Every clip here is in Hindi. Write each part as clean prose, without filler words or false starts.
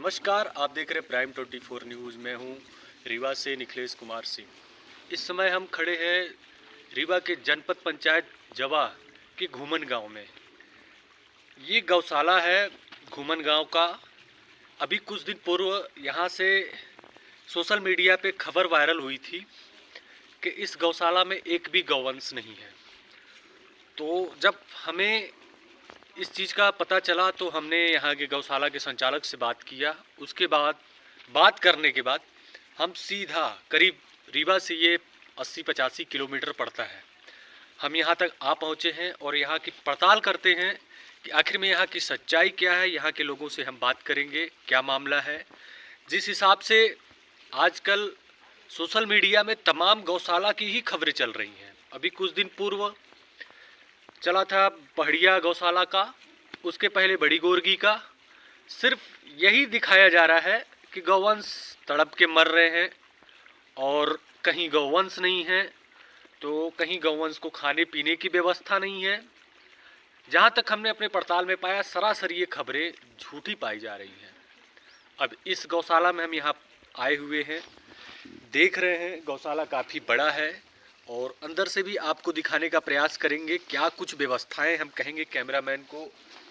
नमस्कार, आप देख रहे प्राइम 24 न्यूज़। मैं हूं रीवा से निखिलेश कुमार सिंह। इस समय हम खड़े हैं रीवा के जनपद पंचायत जवा के घूमन गांव में। ये गौशाला है घूमन गांव का। अभी कुछ दिन पूर्व यहां से सोशल मीडिया पे खबर वायरल हुई थी कि इस गौशाला में एक भी गौवंश नहीं है। तो जब हमें इस चीज़ का पता चला तो हमने यहाँ के गौशाला के संचालक से बात किया। उसके बाद बात करने के बाद हम सीधा करीब रीवा से ये 80-85 किलोमीटर पड़ता है, हम यहाँ तक आ पहुँचे हैं और यहाँ की पड़ताल करते हैं कि आखिर में यहाँ की सच्चाई क्या है। यहाँ के लोगों से हम बात करेंगे क्या मामला है। जिस हिसाब से आजकल सोशल मीडिया में तमाम गौशाला की ही खबरें चल रही हैं। अभी कुछ दिन पूर्व चला था पहड़िया गौशाला का, उसके पहले बड़ी गोरगी का। सिर्फ यही दिखाया जा रहा है कि गौवंश तड़प के मर रहे हैं और कहीं गौवंश नहीं है, तो कहीं गौवंश को खाने पीने की व्यवस्था नहीं है। जहाँ तक हमने अपने पड़ताल में पाया, सरासर ये खबरें झूठी पाई जा रही हैं। अब इस गौशाला में हम यहाँ आए हुए हैं, देख रहे हैं गौशाला काफ़ी बड़ा है और अंदर से भी आपको दिखाने का प्रयास करेंगे क्या कुछ व्यवस्थाएं। हम कहेंगे कैमरामैन को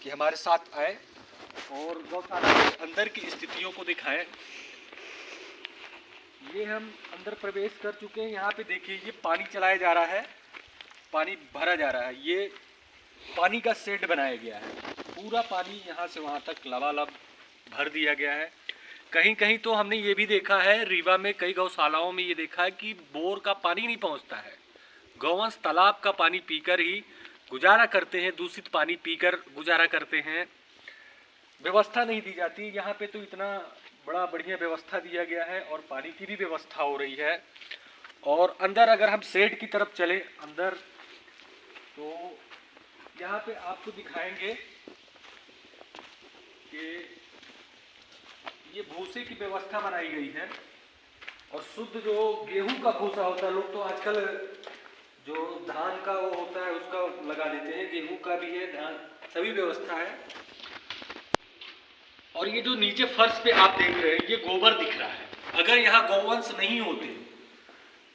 कि हमारे साथ आए और गौशाला के अंदर की स्थितियों को दिखाएं। ये हम अंदर प्रवेश कर चुके हैं। यहाँ पे देखिए, ये पानी चलाया जा रहा है, पानी भरा जा रहा है। ये पानी का शेड बनाया गया है, पूरा पानी यहाँ से वहाँ तक लबालब भर दिया गया है। कहीं कहीं तो हमने ये भी देखा है, रीवा में कई गौशालाओं में ये देखा है कि बोर का पानी नहीं पहुंचता है। गौवंश तालाब का पानी पीकर ही गुजारा करते हैं, दूषित पानी पीकर गुजारा करते हैं। व्यवस्था नहीं दी जाती। यहाँ पे तो इतना बड़ा बढ़िया व्यवस्था दिया गया है और पानी की भी व्यवस्था हो रही है। और अंदर अगर हम शेड की तरफ चले अंदर, तो यहाँ पे आपको दिखाएंगे कि ये भूसे की व्यवस्था बनाई गई है और शुद्ध जो गेहूं का भूसा होता है, लोग तो आजकल जो धान का वो होता है उसका लगा देते हैं, गेहूं का भी है, धान सभी व्यवस्था है। और ये जो नीचे फर्श पे आप देख रहे हैं, ये गोबर दिख रहा है। अगर यहाँ गौवंश नहीं होते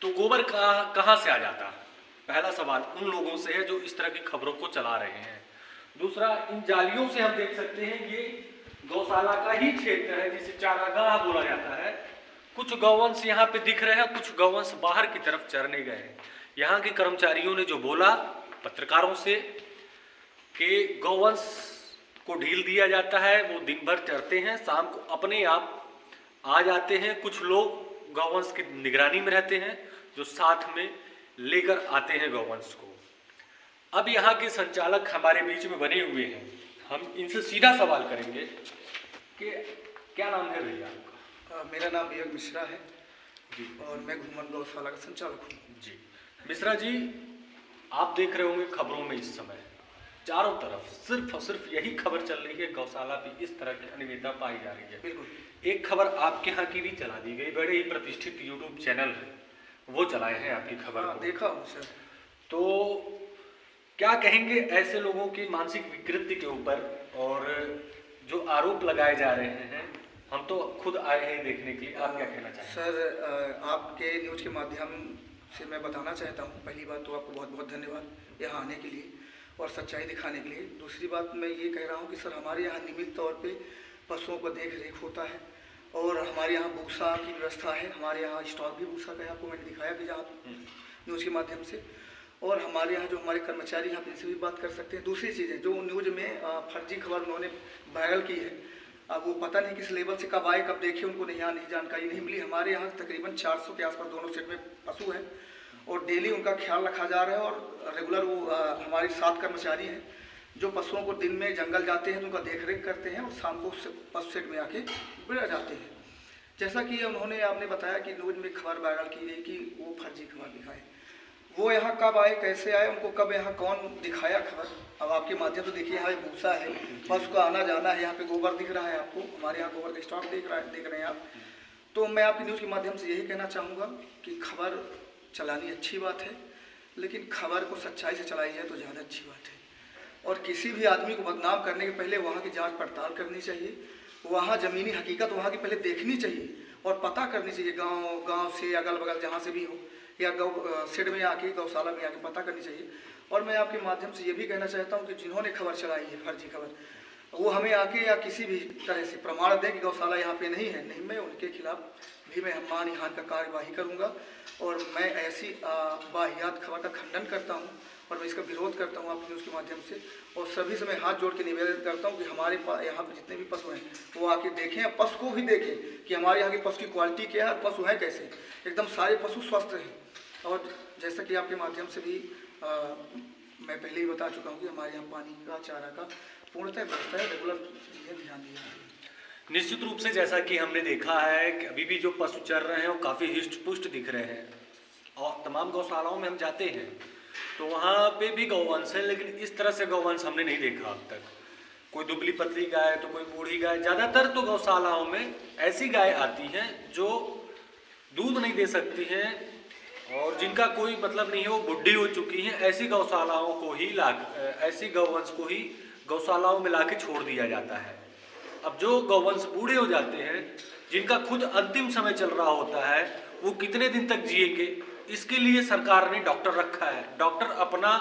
तो गोबर कहाँ से आ जाता? पहला सवाल उन लोगों से है जो इस तरह की खबरों को चला रहे हैं। दूसरा, इन जालियों से हम देख सकते हैं ये गौशाला का ही क्षेत्र है जिसे चारागाह बोला जाता है। कुछ गौवंश यहाँ पे दिख रहे हैं, कुछ गौवंश बाहर की तरफ चरने गए हैं। यहाँ के कर्मचारियों ने जो बोला पत्रकारों से कि गौवंश को ढील दिया जाता है, वो दिन भर चरते हैं, शाम को अपने आप आ जाते हैं। कुछ लोग गौवंश की निगरानी में रहते हैं जो साथ में लेकर आते हैं गौवंश को। अब यहाँ के संचालक हमारे बीच में बने हुए हैं, हम इनसे सीधा सवाल करेंगे कि क्या नाम है भैया आपका? मेरा नाम विवेक मिश्रा है जी और मैं घूमन गौशाला का संचालक हूँ जी। मिश्रा जी, आप देख रहे होंगे खबरों में इस समय चारों तरफ सिर्फ और सिर्फ यही खबर चल रही है, गौशाला भी इस तरह की अनियमितता पाई जा रही है। बिल्कुल। एक खबर आपके यहाँ की भी चला दी गई, बड़े ही प्रतिष्ठित यूट्यूब चैनल है वो चलाए हैं आपकी खबर को। देखा हूँ सर। तो क्या कहेंगे ऐसे लोगों की मानसिक विकृति के ऊपर और जो आरोप लगाए जा रहे हैं? हम तो खुद आए हैं देखने के लिए, आप क्या कहना चाहेंगे? सर, आपके न्यूज़ के माध्यम से मैं बताना चाहता हूँ, पहली बात तो आपको बहुत बहुत धन्यवाद यहाँ आने के लिए और सच्चाई दिखाने के लिए। दूसरी बात मैं ये कह रहा हूँ कि सर हमारे यहाँ नियमित तौर पे पशुओं का देख रेख होता है और हमारे यहाँ भूसा की व्यवस्था है। हमारे यहाँ स्टॉक भी भूसा का है, आपको मैंने दिखाया भी जहाँ न्यूज़ के माध्यम से। और हमारे यहाँ जो हमारे कर्मचारी हैं, आप इनसे भी बात कर सकते हैं। दूसरी चीज़ें जो न्यूज़ में फर्जी खबर उन्होंने वायरल की है, अब वो पता नहीं किस लेवल से कब आए कब देखे, उनको नहीं जानकारी नहीं मिली। हमारे यहाँ तकरीबन 400 के आसपास दोनों सेट में पशु हैं और डेली उनका ख्याल रखा जा रहा है। और रेगुलर वो हमारे 7 कर्मचारी हैं जो पशुओं को दिन में जंगल जाते हैं तो उनका देख रेख करते हैं और शाम को पशु सेट में आके बैठ जाते हैं। जैसा कि उन्होंने आपने बताया कि न्यूज़ में खबर वायरल की गई कि वो फर्जी खबर दिखाए, वो यहाँ कब आए, कैसे आए, उनको कब यहाँ कौन दिखाया खबर? अब आपके माध्यम से देखिए, यहाँ भूसा है, पशु का आना जाना है, यहाँ पे गोबर दिख रहा है आपको, हमारे यहाँ गोबर का स्टॉक देख रहे हैं आप। तो मैं आपकी न्यूज़ के माध्यम से यही कहना चाहूँगा कि खबर चलानी अच्छी बात है, लेकिन खबर को सच्चाई से चलाई जाए तो ज़्यादा अच्छी बात है। और किसी भी आदमी को बदनाम करने के पहले वहाँ की जाँच पड़ताल करनी चाहिए वहाँ ज़मीनी हकीकत वहाँ की पहले देखनी चाहिए और पता करनी चाहिए, गांव से अगल बगल जहाँ से भी हो, या गौ शेड में आके, गौशाला में आके पता करनी चाहिए। और मैं आपके माध्यम से ये भी कहना चाहता हूँ कि जिन्होंने खबर चलाई है, फर्जी खबर, वो हमें आके या किसी भी तरह से प्रमाण दें कि गौशाला यहाँ पे नहीं है, नहीं, मैं उनके खिलाफ भी मैं मानहानि का कार्यवाही करूँगा। और मैं ऐसी वाहियात खबर का खंडन करता हूँ और मैं इसका विरोध करता हूँ आपकी न्यूज़ के माध्यम से। और सभी से मैं हाथ जोड़ के निवेदन करता हूँ कि हमारे पास यहाँ पे जितने भी पशु हैं वो आके देखें, पशु को भी देखें कि हमारे यहाँ के पशु की क्वालिटी क्या है और पशु हैं कैसे, एकदम सारे पशु स्वस्थ हैं। और जैसा कि आपके माध्यम से भी मैं पहले ही बता चुका हूँ कि हमारे यहाँ पानी का, चारा का पूर्णतः व्यवस्था है, रेगुलर चीज़ें ध्यान दी जाती है। निश्चित रूप से जैसा कि हमने देखा है कि अभी भी जो पशु चर रहे हैं वो काफ़ी हिष्ट पुष्ट दिख रहे हैं, और तमाम गौशालाओं में हम जाते हैं तो वहाँ पे भी गौवंश है, लेकिन इस तरह से गौवंश हमने नहीं देखा अब तक। कोई दुबली पतली गाय तो कोई बूढ़ी गाय, ज़्यादातर तो गौशालाओं में ऐसी गाय आती हैं जो दूध नहीं दे सकती हैं और जिनका कोई मतलब नहीं है, वो बुढ़ी हो चुकी हैं। ऐसी गौशालाओं को ही ऐसी गौवंश को ही गौशालाओं में लाके छोड़ दिया जाता है। अब जो गौवंश बूढ़े हो जाते हैं, जिनका खुद अंतिम समय चल रहा होता है, वो कितने दिन तक जिएंगे, इसके लिए सरकार ने डॉक्टर रखा है। डॉक्टर अपना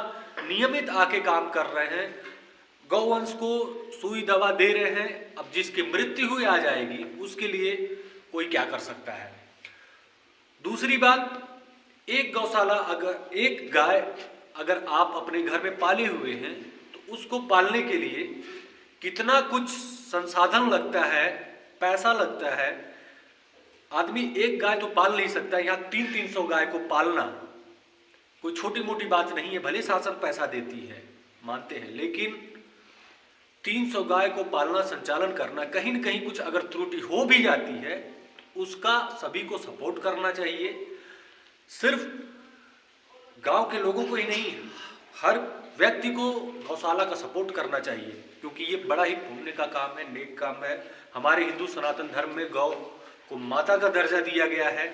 नियमित आके काम कर रहे हैं, गौवंश को सुई दवा दे रहे हैं। अब जिसकी मृत्यु हुई आ जाएगी उसके लिए कोई क्या कर सकता है। दूसरी बात, एक गौशाला एक गाय अगर आप अपने घर में पाले हुए हैं तो उसको पालने के लिए कितना कुछ संसाधन लगता है, पैसा लगता है। आदमी एक गाय तो पाल नहीं सकता, यहाँ 300 गाय को पालना कोई छोटी मोटी बात नहीं है। भले शासन पैसा देती है, मानते हैं, लेकिन 300 गाय को पालना, संचालन करना, कहीं न कहीं कुछ अगर त्रुटि हो भी जाती है उसका सभी को सपोर्ट करना चाहिए। सिर्फ गांव के लोगों को ही नहीं, हर व्यक्ति को गौशाला का सपोर्ट करना चाहिए, क्योंकि ये बड़ा ही पुण्य का काम है, नेक काम है। हमारे हिंदू सनातन धर्म में गौ को माता का दर्जा दिया गया है।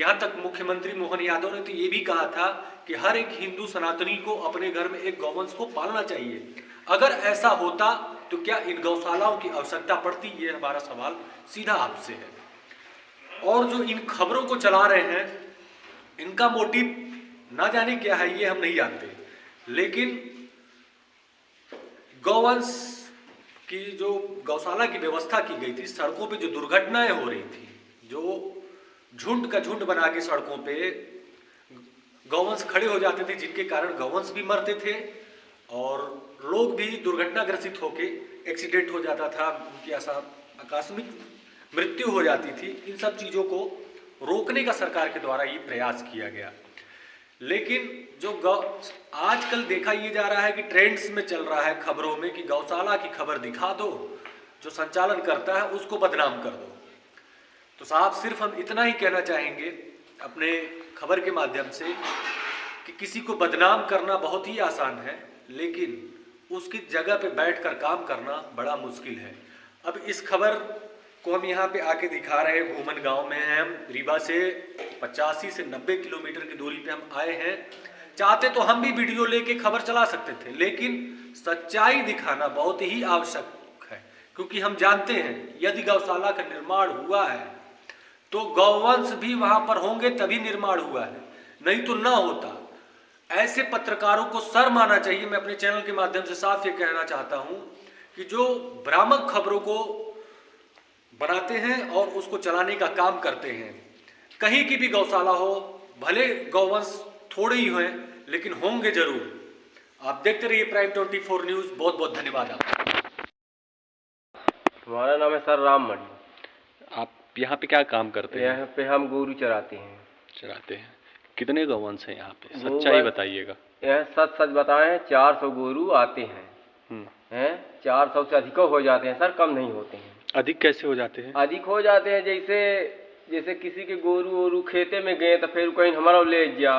यहाँ तक मुख्यमंत्री मोहन यादव ने तो ये भी कहा था कि हर एक हिंदू सनातनी को अपने घर में एक गौवंश को पालना चाहिए। अगर ऐसा होता तो क्या इन गौशालाओं की आवश्यकता पड़ती, ये हमारा सवाल सीधा आपसे है। और जो इन खबरों को चला रहे हैं, इनका मोटिव ना जाने क्या है, ये हम नहीं जानते, लेकिन गौवंश की जो गौशाला की व्यवस्था की गई थी, सड़कों पे जो दुर्घटनाएं हो रही थी, जो झुंड का झुंड बना के सड़कों पे गौवंश खड़े हो जाते थे, जिनके कारण गौवंश भी मरते थे और लोग भी दुर्घटनाग्रसित होके एक्सीडेंट हो जाता था, उनकी आकस्मिक मृत्यु हो जाती थी। इन सब चीज़ों को रोकने का सरकार के द्वारा ये प्रयास किया गया। लेकिन जो आजकल देखा ये जा रहा है कि ट्रेंड्स में चल रहा है खबरों में कि गौशाला की खबर दिखा दो, जो संचालन करता है उसको बदनाम कर दो। तो साहब, सिर्फ हम इतना ही कहना चाहेंगे अपने खबर के माध्यम से कि किसी को बदनाम करना बहुत ही आसान है, लेकिन उसकी जगह पे बैठकर काम करना बड़ा मुश्किल है। अब इस खबर को हम यहाँ पे आके दिखा रहे हैं, घूमन गांव में हैं हम, रीवा से 85 से 90 किलोमीटर की दूरी पे हम आए हैं। चाहते तो हम भी वीडियो लेके खबर चला सकते थे, लेकिन सच्चाई दिखाना बहुत ही आवश्यक है, क्योंकि हम जानते हैं यदि गौशाला का निर्माण हुआ है तो गौवंश भी वहां पर होंगे, तभी निर्माण हुआ है, नहीं तो ना होता। ऐसे पत्रकारों को शर्म आना चाहिए। मैं अपने चैनल के माध्यम से साफ ये कहना चाहता हूं कि जो भ्रामक खबरों को बनाते हैं और उसको चलाने का काम करते हैं, कहीं की भी गौशाला हो, भले गौवंश थोड़े ही हैं, लेकिन होंगे जरूर। आप देखते रहिए प्राइम 24 न्यूज। बहुत बहुत धन्यवाद आपका। हमारा नाम है सर राम मणि। आप यहाँ पे क्या काम करते हैं? यहाँ पे हम गोरू चराते हैं। कितने गौवंश हैं यहाँ पे? गौ सच्चाई बताइएगा। यह सच बताएं, 400 गोरू आते हैं। 400 से अधिक हो जाते हैं सर, कम नहीं होते हैं। अधिक कैसे हो जाते हैं? अधिक हो जाते हैं जैसे किसी के गोरू वोरू खेते में गए तो फिर कहीं हमारा ले जा,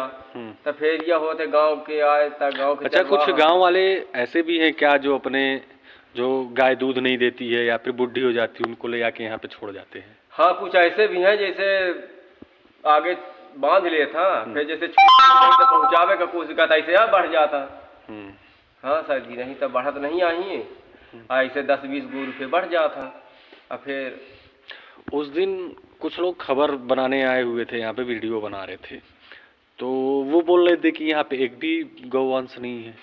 तो फिर यह होते गांव के आए तो गांव के। अच्छा, कुछ गांव वाले ऐसे भी हैं क्या जो अपने जो गाय दूध नहीं देती है या फिर बुढ़ी हो जाती है उनको ले जाके यहाँ पे छोड़ जाते हैं? हाँ, कुछ ऐसे भी हैं, जैसे आगे बांध लिया था, फिर जैसे तो पहुँचावे का कोशिश करता, ऐसे यहाँ बढ़ जाता। हाँ सर जी, नहीं तो बढ़त नहीं आई, ऐसे 10-20 गोरू पे बढ़ जाता। और फिर उस दिन कुछ लोग खबर बनाने आए हुए थे, यहाँ पे वीडियो बना रहे थे, तो वो बोल रहे थे कि यहाँ पे एक भी गौवंश नहीं है।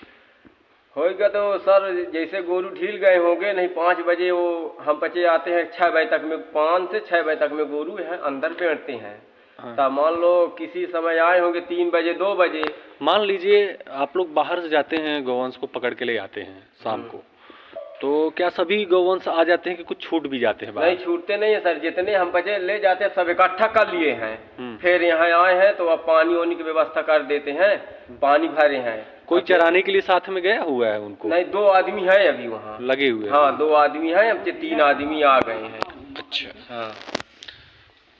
होएगा तो सर जैसे गोरू ढील गए होंगे, नहीं 5 बजे वो हम बचे आते हैं 6 बजे तक में, 5 से 6 बजे तक में गोरू यहाँ अंदर बैठते हैं। हाँ। तब मान लो किसी समय आए होंगे 3 बजे 2 बजे। मान लीजिए आप लोग बाहर से जाते हैं, गौवंश को पकड़ के ले आते हैं शाम को, तो क्या सभी गौवंश आ जाते हैं कि कुछ छूट भी जाते हैं बाहर? नहीं छूटते नहीं है सर, जितने हम बचे ले जाते हैं सब इकट्ठा कर लिए हैं। हम्म। फिर यहाँ आए हैं तो अब पानी वानी की व्यवस्था कर देते हैं, पानी भरे हैं। कोई चराने के लिए साथ में गया हुआ है उनको? नहीं 2 आदमी हैं अभी वहाँ लगे हुए हैं? हाँ 2 आदमी हैं, अब 3 आदमी आ गए हैं। अच्छा, हाँ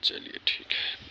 चलिए ठीक है।